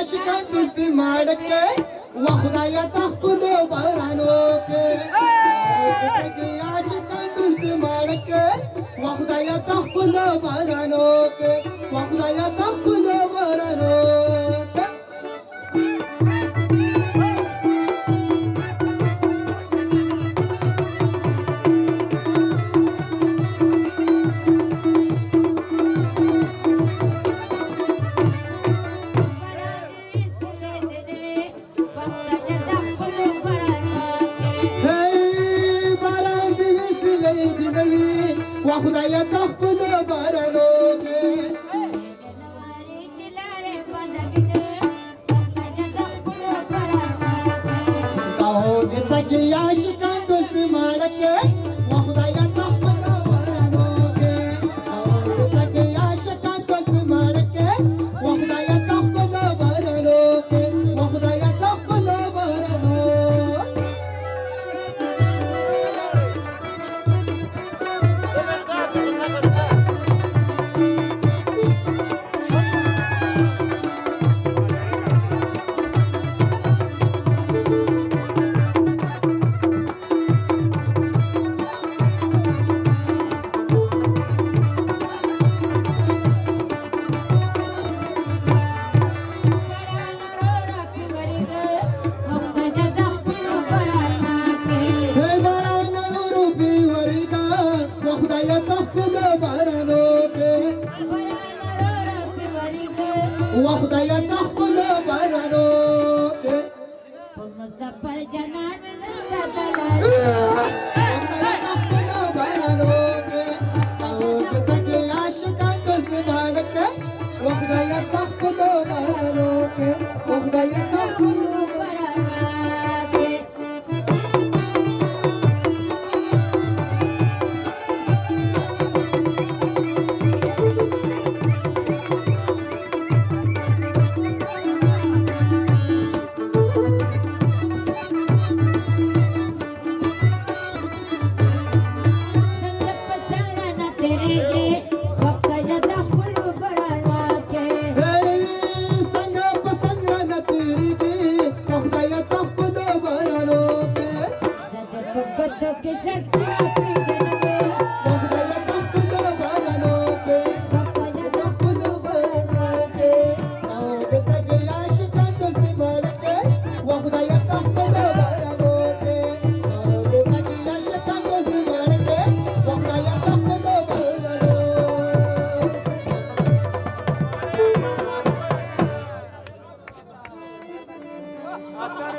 عاشقان كنت معك وخدايا تحكم برانوك يا عاشقان كنت معك وخدايا تحكم برانوك وخدايا تحكم برانوك وخدايا تحكم برانوك تاك يا عاشقان كنت معك وخدايا تحكم برانوك تاك يا عاشقان كنت معك وخدايا تحكم برانوك وخدايا تحكم برانوك وخدايا تحكم برانوك وخدايا تحكم برانوك والمظفر جنان من وخدايا تحكم برانوك تاك يا عاشقان كنت معك وخدايا تحكم برانوك وخدايا تحكم